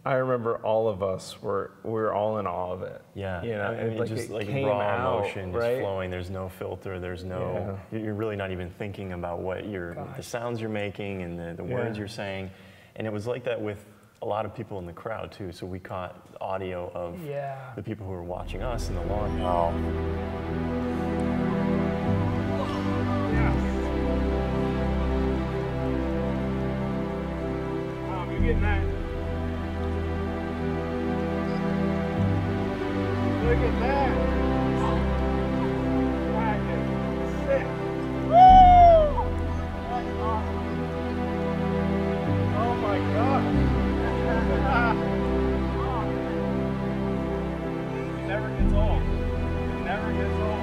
[SPEAKER 1] I remember all of us we were all in awe of it.
[SPEAKER 2] Yeah,
[SPEAKER 1] you know,
[SPEAKER 2] I mean,
[SPEAKER 1] like
[SPEAKER 2] just like
[SPEAKER 1] came
[SPEAKER 2] raw
[SPEAKER 1] out,
[SPEAKER 2] emotion just flowing. There's no filter. There's no. You're really not even thinking about what the sounds you're making and the words you're saying, and it was like that with a lot of people in the crowd too. So we caught audio of the people who were watching us in the launch.
[SPEAKER 1] You getting that? Look at that! That is sick! Woo! That's awesome! Oh my God! It never gets old. It never gets old.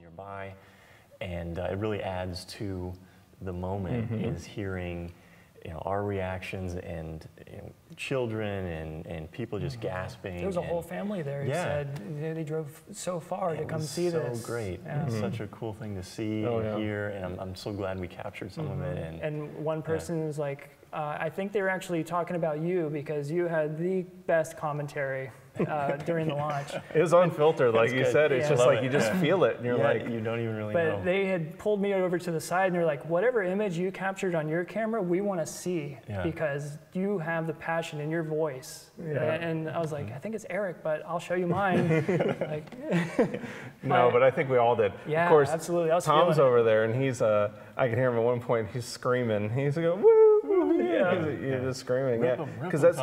[SPEAKER 2] Nearby, and it really adds to the moment is hearing our reactions and children and people just gasping.
[SPEAKER 3] There was a whole family there. He said they drove so far to come see this.
[SPEAKER 2] So great. It was such a cool thing to see and hear, and I'm so glad we captured some of it.
[SPEAKER 3] And one person was like, I think they were actually talking about you because you had the best commentary during the launch.
[SPEAKER 1] It was unfiltered, like you said. It's just like you just feel it, and you're like,
[SPEAKER 2] you don't even really know.
[SPEAKER 3] But they had pulled me over to the side, and they're like, whatever image you captured on your camera, we want to see because you have the passion in your voice. And I was like, I think it's Erik, but I'll show you mine.
[SPEAKER 1] No, but I think we all did.
[SPEAKER 3] Yeah,
[SPEAKER 1] of course,
[SPEAKER 3] absolutely.
[SPEAKER 1] Tom's over there, and he's I can hear him at one point. He's screaming. He's going, woo! You're just screaming, because that's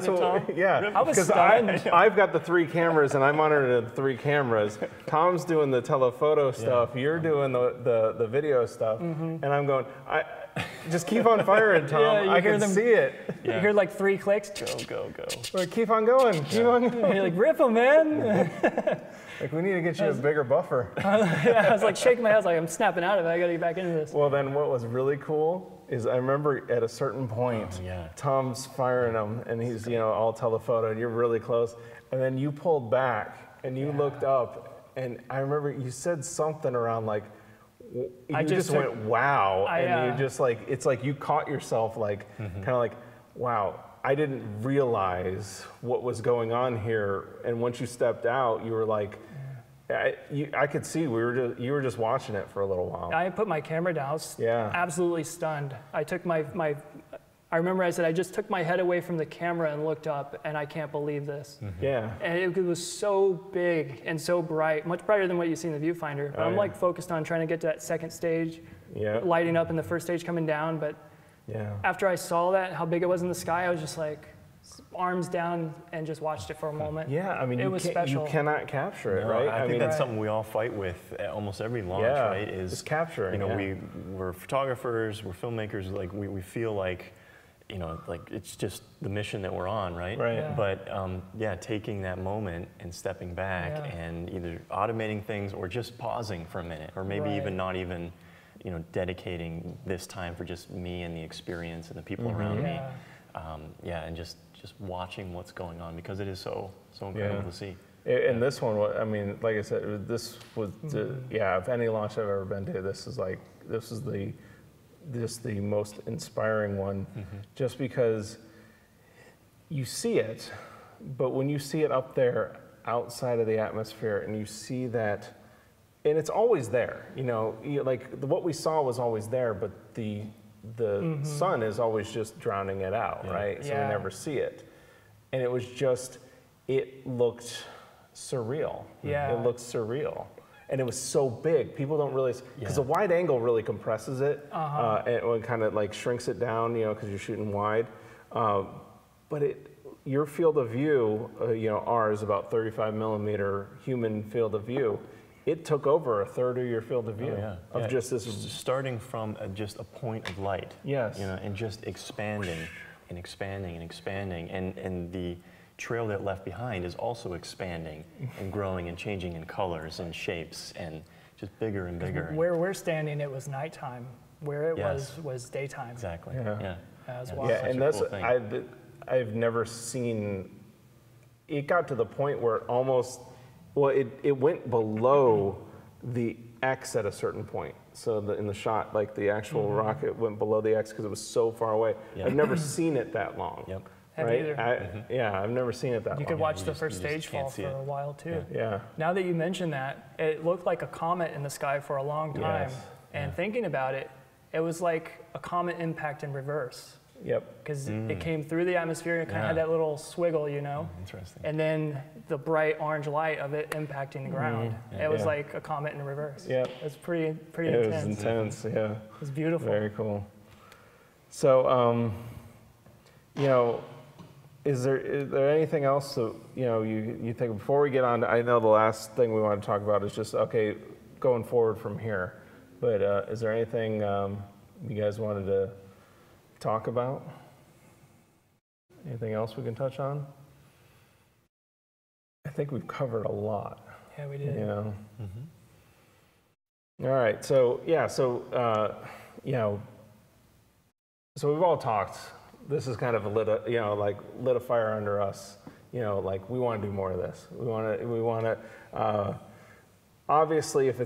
[SPEAKER 1] what. Yeah,
[SPEAKER 3] I was stunned.
[SPEAKER 1] I've got the 3 cameras, and I monitor the 3 cameras. Tom's doing the telephoto stuff. You're doing the video stuff, and I'm going. Just keep on firing, Tom. I can see it.
[SPEAKER 3] You hear like 3 clicks.
[SPEAKER 2] Go.
[SPEAKER 1] Or keep on going. Keep on going.
[SPEAKER 3] You're like, rip them, man.
[SPEAKER 1] Like, we need to get you a bigger buffer.
[SPEAKER 3] I was like shaking my head. I was like, I'm snapping out of it. I got to get back into this.
[SPEAKER 1] Well, then what was really cool is I remember at a certain point, Tom's firing them, and he's, all telephoto, and you're really close. And then you pulled back, and you looked up, and I remember you said something around like, you just went, wow. And you just like, it's like you caught yourself like, kind of like, wow, I didn't realize what was going on here. And once you stepped out, you were like, I could see you were just watching it for a little while.
[SPEAKER 3] I put my camera down. I was absolutely stunned. I took I remember I said, I just took my head away from the camera and looked up, and I can't believe this.
[SPEAKER 1] Yeah.
[SPEAKER 3] And it was so big and so bright, much brighter than what you see in the viewfinder. But I'm like focused on trying to get to that second stage, lighting up, and the first stage coming down. But after I saw that, how big it was in the sky, I was just like, arms down and just watched it for a moment.
[SPEAKER 1] Yeah, I mean,
[SPEAKER 3] it was special.
[SPEAKER 1] You cannot capture it, right?
[SPEAKER 2] I think that's something we all fight with at almost every launch, right?
[SPEAKER 1] Is capturing.
[SPEAKER 2] We're photographers, we're filmmakers. Like we feel like you know, like it's just the mission that we're on, right?
[SPEAKER 1] Right.
[SPEAKER 3] Yeah.
[SPEAKER 2] But yeah, taking that moment and stepping back and either automating things or just pausing for a minute, or maybe even not even, you know, dedicating this time for just me and the experience and the people around me. Yeah, and just watching what's going on, because it is so incredible to see.
[SPEAKER 1] And this one, I mean, like I said, this was, if any launch I've ever been to, this is the most inspiring one, just because you see it, but when you see it up there outside of the atmosphere and you see that, and it's always there, you know, like what we saw was always there, but the sun is always just drowning it out, right? So we never see it. And it was just, it looked surreal.
[SPEAKER 3] Yeah.
[SPEAKER 1] It looked surreal. And it was so big. People don't realize, because the wide angle really compresses it, and it kind of like shrinks it down, you know, because you're shooting wide. But your field of view, you know, ours, about 35 millimeter human field of view, it took over a third of your field of view of just this.
[SPEAKER 2] Starting from just a point of light.
[SPEAKER 1] Yes.
[SPEAKER 2] You know, and just expanding and expanding and expanding. And the trail that left behind is also expanding and growing and changing in colors and shapes and just bigger and bigger.
[SPEAKER 3] Where we're standing, it was nighttime. Where it was daytime.
[SPEAKER 2] Exactly.
[SPEAKER 3] As well.
[SPEAKER 1] Yeah, and that's, I've never seen, it got to the point where it almost, well, it went below the X at a certain point. So in the shot, like the actual rocket went below the X because it was so far away. I've never seen it that long. Right? I've never seen it that long.
[SPEAKER 3] You could watch the first stage fall for a while too. Now that you mention that, it looked like a comet in the sky for a long time. And thinking about it, it was like a comet impact in reverse. Because it came through the atmosphere and kind of had that little swiggle, you know.
[SPEAKER 2] Interesting.
[SPEAKER 3] And then the bright orange light of it impacting the ground. It was like a comet in reverse. It's pretty intense.
[SPEAKER 1] It was intense. It
[SPEAKER 3] was beautiful.
[SPEAKER 1] Very cool. So, you know, is there anything else that, you know, you think, before we get on to, I know the last thing we want to talk about is just, okay, going forward from here, but is there anything you guys wanted to talk about? Anything else we can touch on? I think we've covered a lot.
[SPEAKER 3] Yeah, we did.
[SPEAKER 1] You know? All right, so you know, so we've all talked. This is kind of lit a fire under us. You know, like we want to do more of this. We want to. Obviously, if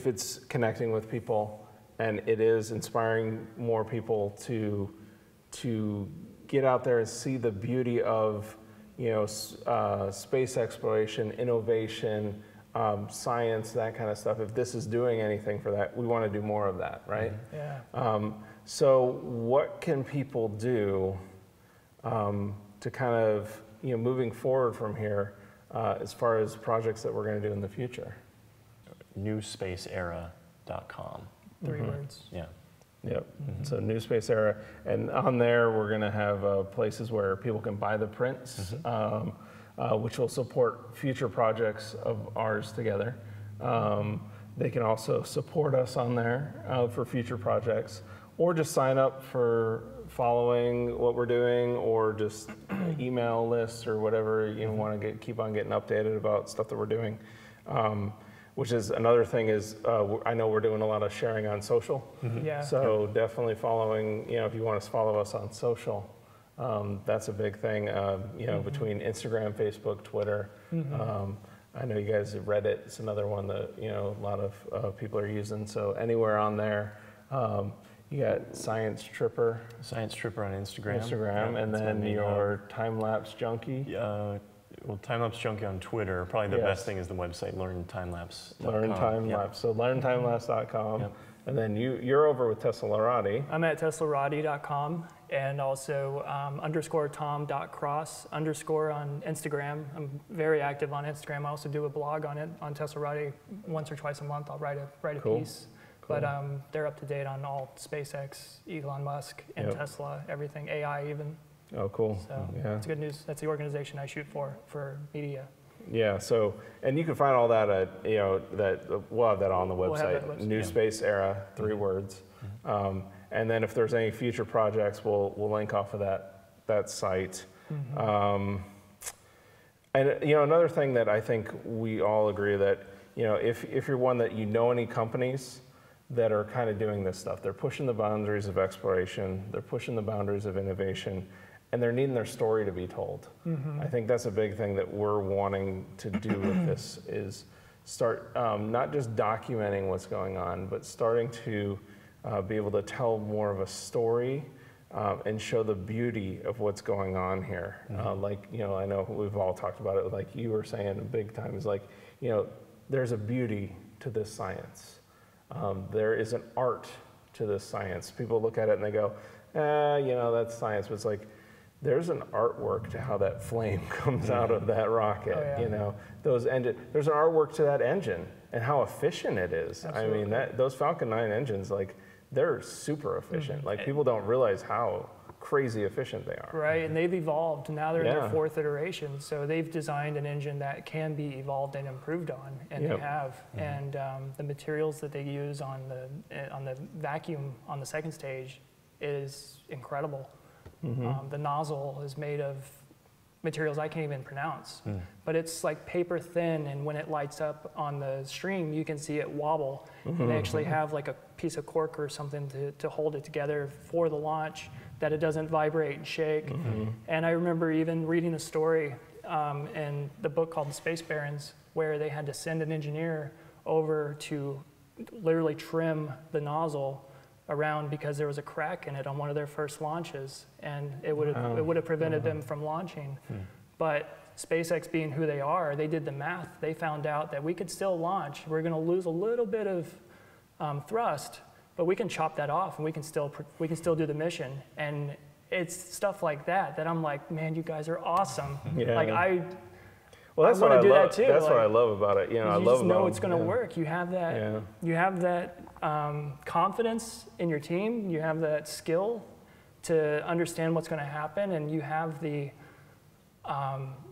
[SPEAKER 1] it's connecting with people, and it is inspiring more people to get out there and see the beauty of, you know, space exploration, innovation, science, that kind of stuff. If this is doing anything for that, we want to do more of that, right? So what can people do to kind of, you know, moving forward from here as far as projects that we're going to do in the future?
[SPEAKER 2] newspaceera.com.
[SPEAKER 3] 3 words.
[SPEAKER 1] So New Space Era, and on there we're going to have places where people can buy the prints, which will support future projects of ours together. They can also support us on there for future projects, or just sign up for following what we're doing, or just email lists or whatever you want to keep on getting updated about stuff that we're doing. Which is another thing is, I know we're doing a lot of sharing on social. So definitely following, you know, if you want to follow us on social, that's a big thing, you know, between Instagram, Facebook, Twitter. I know you guys have Reddit. It's another one that, you know, a lot of people are using. So anywhere on there, you got Science Tripper.
[SPEAKER 2] Science Tripper on Instagram.
[SPEAKER 1] And then your Time-Lapse Junkie.
[SPEAKER 2] Well, Time-Lapse Junkie on Twitter. Probably the best thing is the website, learntimelapse.com.
[SPEAKER 1] Learn Time-Lapse. So learntimelapse.com. And then you're over with Teslarati.
[SPEAKER 3] I'm at teslarati.com, and also _tom.cross_ on Instagram. I'm very active on Instagram. I also do a blog on it on Teslarati. Once or twice a month I'll write a piece. But they're up to date on all SpaceX, Elon Musk, and Tesla, everything, AI even.
[SPEAKER 1] Oh, cool.
[SPEAKER 3] So it's good news. That's the organization I shoot for media.
[SPEAKER 1] Yeah, so, and you can find all that at, you know, we'll have that on the website, New Space Era, 3 words. and then if there's any future projects, we'll link off of that site. And another thing that I think we all agree that, if you're one that any companies that are kind of doing this stuff, they're pushing the boundaries of exploration, they're pushing the boundaries of innovation, and they're needing their story to be told. I think that's a big thing that we're wanting to do with this is start not just documenting what's going on, but starting to be able to tell more of a story and show the beauty of what's going on here. I know we've all talked about it, like you were saying big time, is like, there's a beauty to this science. There is an art to this science. People look at it and they go, that's science. But it's like, there's an artwork to how that flame comes out of that rocket. There's an artwork to that engine and how efficient it is. Absolutely. I mean, those Falcon 9 engines, like, they're super efficient. Like, people don't realize how crazy efficient they are.
[SPEAKER 3] Right, and they've evolved. Now they're in their 4th iteration, so they've designed an engine that can be evolved and improved on, and they have. And the materials that they use on the vacuum on the 2nd stage is incredible. The nozzle is made of materials I can't even pronounce, but it's like paper thin, and when it lights up on the stream, you can see it wobble. And they actually have like a piece of cork or something to hold it together for the launch, that it doesn't vibrate and shake. And I remember even reading a story in the book called The Space Barons, where they had to send an engineer over to literally trim the nozzle around because there was a crack in it on one of their first launches, and it would have prevented them from launching. But SpaceX, being who they are, they did the math. They found out that we could still launch. We're going to lose a little bit of thrust, but we can chop that off, and we can still do the mission. And it's stuff like that I'm like, man, you guys are awesome. Like I want to do that too.
[SPEAKER 1] That's what I love about it. I love
[SPEAKER 3] just know it's going to work. You have that. You have that confidence in your team. You have that skill to understand what's going to happen, and you have the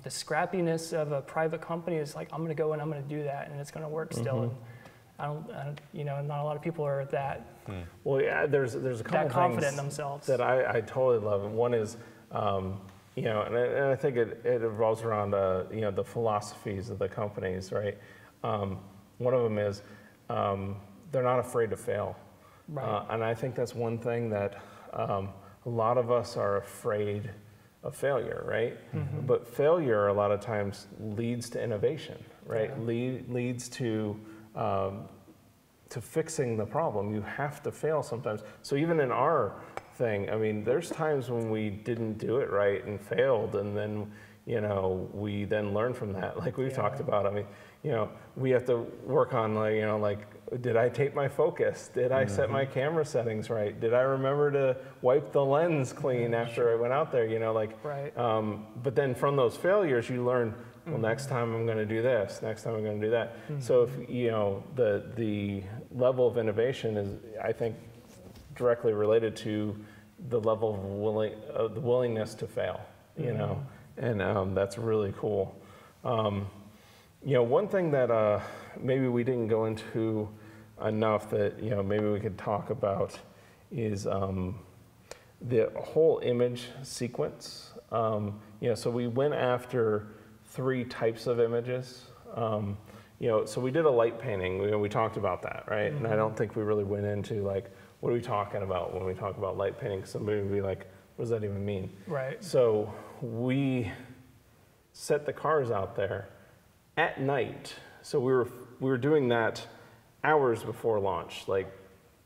[SPEAKER 3] scrappiness of a private company. Is like, I'm going to go and I'm going to do that, and it's going to work still. And not a lot of people are that.
[SPEAKER 1] Well, yeah, there's a couple
[SPEAKER 3] that confident in themselves
[SPEAKER 1] that I totally love. And one is, and I think it revolves around the philosophies of the companies, right? One of them is they're not afraid to fail,
[SPEAKER 3] right.
[SPEAKER 1] And I think that's one thing that a lot of us are afraid of failure, right? But failure a lot of times leads to innovation, right? Leads to fixing the problem. You have to fail sometimes. So even in our thing, I mean, there's times when we didn't do it right and failed, and then we then learn from that. Like we've talked about. I mean, we have to work on did I tape my focus? Did I set my camera settings right? Did I remember to wipe the lens clean after I went out there?
[SPEAKER 3] Right.
[SPEAKER 1] But then from those failures, you learn. Well, next time I'm going to do this. Next time I'm going to do that. So if the level of innovation is, I think, directly related to the level of the willingness to fail. And that's really cool. One thing that maybe we didn't go into enough that maybe we could talk about is the whole image sequence. So we went after 3 types of images. So we did a light painting. We talked about that, right? And I don't think we really went into what are we talking about when we talk about light painting? Somebody would be like, what does that even mean?
[SPEAKER 3] Right.
[SPEAKER 1] So we set the cars out there at night. So we were doing that hours before launch, like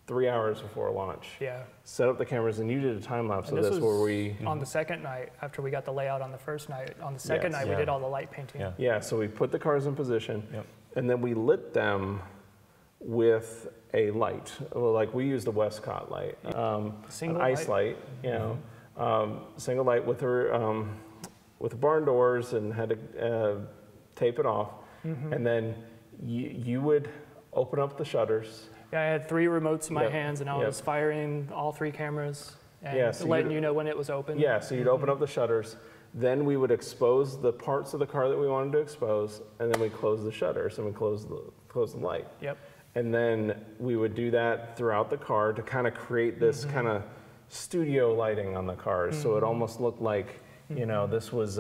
[SPEAKER 1] 3 hours before launch.
[SPEAKER 3] Yeah.
[SPEAKER 1] Set up the cameras, and you did a time lapse of this where we
[SPEAKER 3] on the second night after we got the layout on the first night. On the second night, we did all the light painting.
[SPEAKER 1] Yeah. So we put the cars in position, and then we lit them with a light. Well, like we used the Westcott light, an ice light, single light with the barn doors, and had to tape it off, and then you would open up the shutters.
[SPEAKER 3] Yeah, I had 3 remotes in my hands, and I was firing all 3 cameras and
[SPEAKER 1] so
[SPEAKER 3] letting you know when it was open.
[SPEAKER 1] Yeah, so you'd open up the shutters. Then we would expose the parts of the car that we wanted to expose, and then we close the shutters and we close the light.
[SPEAKER 3] Yep.
[SPEAKER 1] and then we would do that throughout the car to kind of create this kind of studio lighting on the cars. So it almost looked like, you know, this was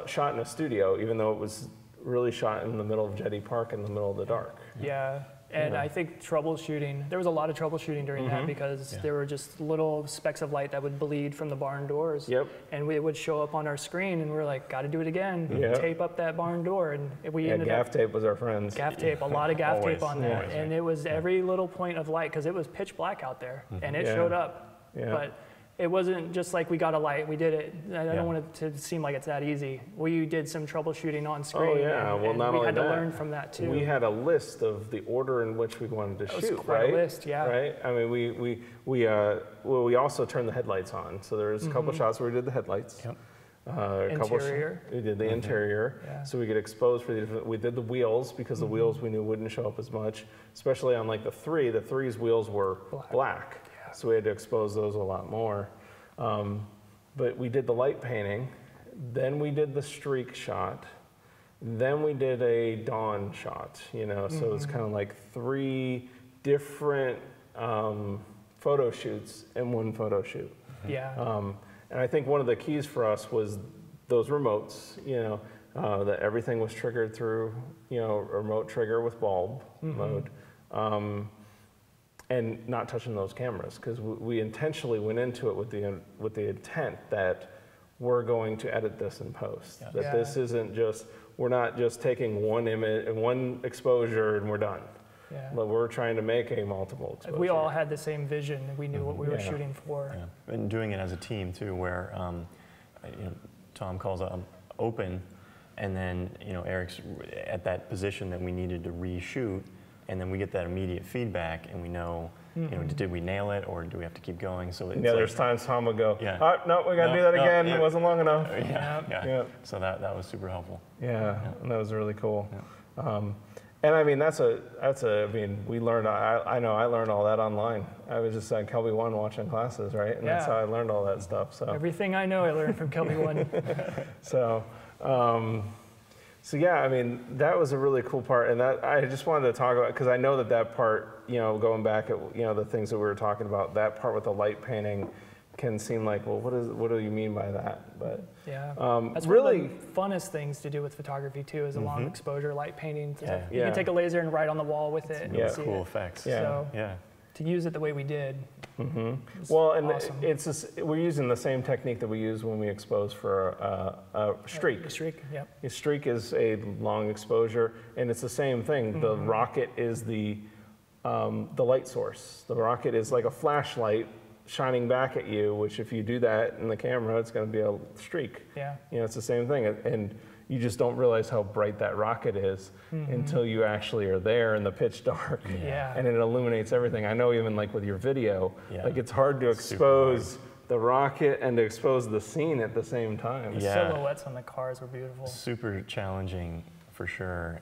[SPEAKER 1] shot in a studio, even though it was really shot in the middle of Jetty Park in the middle of the dark.
[SPEAKER 3] Yeah. And I think troubleshooting, there was a lot of troubleshooting during that because there were just little specks of light that would bleed from the barn doors.
[SPEAKER 1] Yep.
[SPEAKER 3] And it would show up on our screen and we're like, got to do it again.
[SPEAKER 1] Yep.
[SPEAKER 3] Tape up that barn door. And we ended
[SPEAKER 1] gaff
[SPEAKER 3] up.
[SPEAKER 1] tape was our friends.
[SPEAKER 3] Gaff tape, a lot of gaff tape on that.
[SPEAKER 2] Always,
[SPEAKER 3] and it was every little point of light because it was pitch black out there and it showed up.
[SPEAKER 1] Yeah.
[SPEAKER 3] But it wasn't just like we got a light, we did it. I don't want it to seem like it's that easy. We did some troubleshooting on screen.
[SPEAKER 1] Oh yeah, well not only
[SPEAKER 3] we had
[SPEAKER 1] that,
[SPEAKER 3] to learn from that too.
[SPEAKER 1] We had a list of the order in which we wanted to shoot,
[SPEAKER 3] quite
[SPEAKER 1] right?
[SPEAKER 3] a list, yeah.
[SPEAKER 1] Right. I mean, we also turned the headlights on. So there was a couple shots where we did the headlights.
[SPEAKER 2] Yep.
[SPEAKER 3] Interior.
[SPEAKER 1] We did the interior, so we could expose for the different. We did the wheels because the wheels we knew wouldn't show up as much, especially on like the 3. The 3's wheels were black. So we had to expose those a lot more. But we did the light painting, then we did the streak shot, then we did a dawn shot, you know, so it's kind of like 3 different photo shoots in one photo shoot.
[SPEAKER 3] Yeah.
[SPEAKER 1] And I think one of the keys for us was those remotes, you know, that everything was triggered through, you know, a remote trigger with bulb mode. And not touching those cameras, because we intentionally went into it with the intent that we're going to edit this in post. That this isn't just, we're not just taking one image and one exposure and we're done.
[SPEAKER 3] Yeah.
[SPEAKER 1] But we're trying to make a multiple exposure.
[SPEAKER 3] We all had the same vision. We knew what we were shooting for.
[SPEAKER 2] Yeah. And doing it as a team too, where you know, Tom calls open, and then you know Eric's at that position that we needed to reshoot. And then we get that immediate feedback, and we know, you know, did we nail it, or do we have to keep going? So it's
[SPEAKER 1] there's times Tom would go,
[SPEAKER 2] Yeah.
[SPEAKER 1] oh, no, we got to do that again. It wasn't long enough.
[SPEAKER 2] Yeah. So that was super helpful.
[SPEAKER 1] Yeah, and that was really cool. And I mean, I mean, we learned, I know I learned all that online. I was just at Kelby 1 watching classes, right? And that's how I learned all that stuff. So
[SPEAKER 3] everything I know, I learned from Kelby 1.
[SPEAKER 1] So yeah, I mean, that was a really cool part, and that I just wanted to talk about, because I know that part, you know, going back at, you know, the things that we were talking about, that part with the light painting can seem like, well, what do you mean by that? But
[SPEAKER 3] that's
[SPEAKER 1] really
[SPEAKER 3] one of the funnest things to do with photography too, is a long exposure light painting.
[SPEAKER 2] Yeah.
[SPEAKER 3] You can take a laser and write on the wall with it. And see
[SPEAKER 2] cool
[SPEAKER 3] it.
[SPEAKER 2] effects.
[SPEAKER 3] So to use it the way we did.
[SPEAKER 1] Well, and
[SPEAKER 3] awesome.
[SPEAKER 1] it's just, we're using the same technique that we use when we expose for a streak.
[SPEAKER 3] A streak, yep.
[SPEAKER 1] A streak is a long exposure, and it's the same thing. The rocket is the light source. The rocket is like a flashlight shining back at you, which if you do that in the camera, it's going to be a streak.
[SPEAKER 3] Yeah.
[SPEAKER 1] You know, it's the same thing, and you just don't realize how bright that rocket is until you actually are there in the pitch dark. And it illuminates everything. I know even like with your video, like it's hard to expose the rocket and to expose the scene at the same time.
[SPEAKER 3] The silhouettes on the cars were beautiful.
[SPEAKER 2] Super challenging for sure.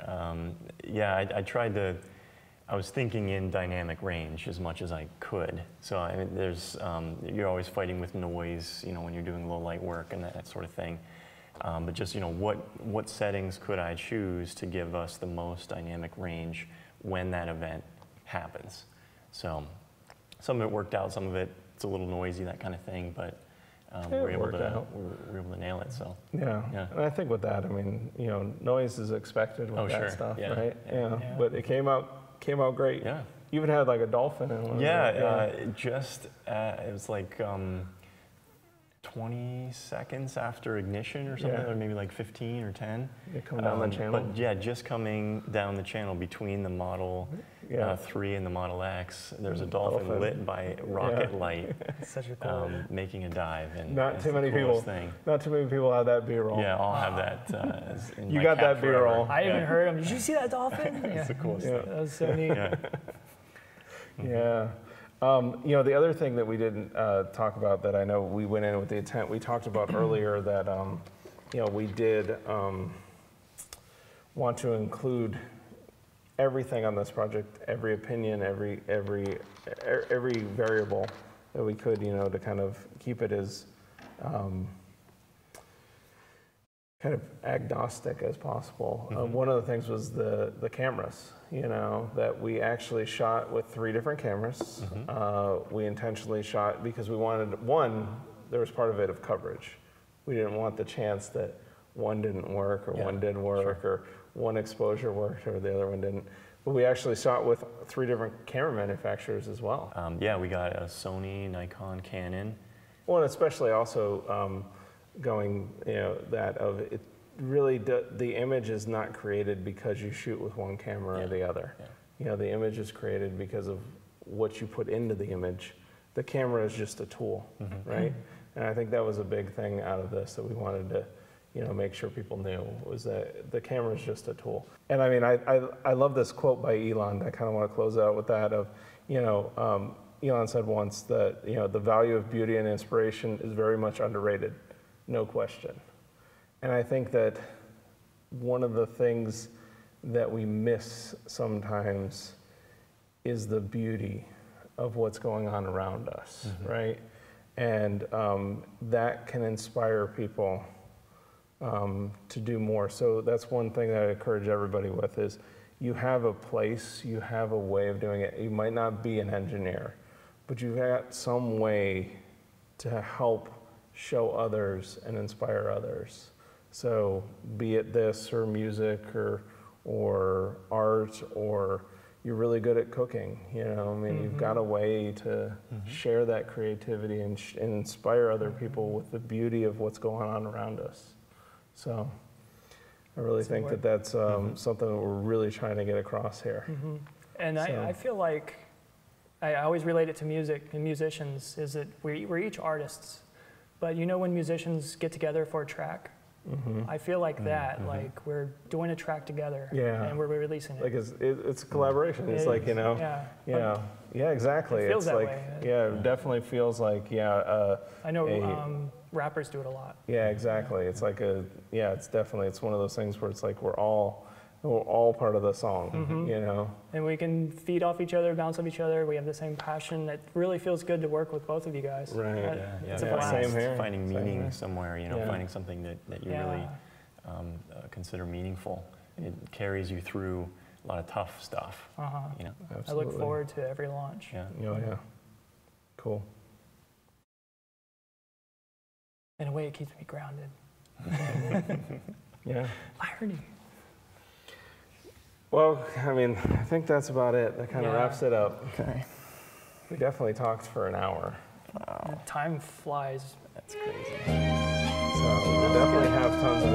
[SPEAKER 2] I was thinking in dynamic range as much as I could. So I mean, there's, you're always fighting with noise, you know, when you're doing low light work and that sort of thing. But just, you know, what settings could I choose to give us the most dynamic range when that event happens? So some of it worked out, some of it's a little noisy, that kind of thing, but we're able to nail it. So
[SPEAKER 1] yeah. And I think with that, I mean, you know, noise is expected with that stuff, right? Yeah. But it came out great.
[SPEAKER 2] Yeah.
[SPEAKER 1] You even had like a dolphin in one.
[SPEAKER 2] It was like 20 seconds after ignition or something, or maybe like 15 or 10.
[SPEAKER 1] Coming down the channel.
[SPEAKER 2] But yeah, just coming down the channel between the Model 3 and the Model X, there's a dolphin lit by rocket light,
[SPEAKER 3] such a cool
[SPEAKER 2] making a dive. And
[SPEAKER 1] not too many people have that B-roll.
[SPEAKER 2] Yeah, I'll have that.
[SPEAKER 1] You got that B-roll.
[SPEAKER 3] I even heard him. Did you see that dolphin?
[SPEAKER 2] It's the coolest thing.
[SPEAKER 3] That was so neat.
[SPEAKER 1] You know, the other thing that we didn't talk about that I know we went in with the intent, we talked about earlier that, you know, we did want to include everything on this project, every opinion, every variable that we could, you know, to kind of keep it as kind of agnostic as possible. One of the things was the cameras, you know, that we actually shot with 3 different cameras. We intentionally shot because we wanted, one, there was part of it of coverage. We didn't want the chance that one didn't work or one did work or one exposure worked or the other one didn't. But we actually shot with 3 different camera manufacturers as well.
[SPEAKER 2] Yeah, we got a Sony, Nikon, Canon.
[SPEAKER 1] Well, and especially also going, you know, that of it really, the image is not created because you shoot with one camera or the other. You know, the image is created because of what you put into the image. The camera is just a tool, right? And I think that was a big thing out of this that we wanted to, you know, make sure people knew, was that the camera is just a tool. And I mean, I love this quote by Elon. I kind of want to close out with that of, you know, Elon said once that, you know, the value of beauty and inspiration is very much underrated, no question. And I think that one of the things that we miss sometimes is the beauty of what's going on around us, right? And that can inspire people to do more. So that's one thing that I encourage everybody with is you have a place, you have a way of doing it. You might not be an engineer, but you've got some way to help show others and inspire others. So be it this or music or art, or you're really good at cooking, you know, I mean, you've got a way to share that creativity and inspire other people with the beauty of what's going on around us. So I really think that that's something that we're really trying to get across here.
[SPEAKER 3] And so. I feel like I always relate it to music and musicians, is that we're each artists, but you know when musicians get together for a track, I feel like that, like we're doing a track together and we're releasing it.
[SPEAKER 1] Like it's a collaboration. It's like, you know, yeah, exactly.
[SPEAKER 3] It feels
[SPEAKER 1] it's
[SPEAKER 3] that
[SPEAKER 1] like,
[SPEAKER 3] way.
[SPEAKER 1] Yeah, it definitely feels like,
[SPEAKER 3] I know rappers do it a lot.
[SPEAKER 1] Yeah, exactly. It's like it's definitely, it's one of those things where it's like we're all part of the song, you know?
[SPEAKER 3] And we can feed off each other, bounce off each other. We have the same passion. It really feels good to work with both of you guys.
[SPEAKER 1] Right.
[SPEAKER 3] It's a blast.
[SPEAKER 1] Same here.
[SPEAKER 2] Finding meaning somewhere, you know, finding something that you really consider meaningful. It carries you through a lot of tough stuff, you know?
[SPEAKER 1] Absolutely.
[SPEAKER 3] I look forward to every launch.
[SPEAKER 1] Oh, yeah. Cool.
[SPEAKER 3] In a way, it keeps me grounded. Irony.
[SPEAKER 1] Well, I mean, I think that's about it. That kind of wraps it up.
[SPEAKER 2] Okay.
[SPEAKER 1] We definitely talked for an hour.
[SPEAKER 3] Wow. Time flies.
[SPEAKER 2] That's crazy.
[SPEAKER 1] So we'll definitely have tons of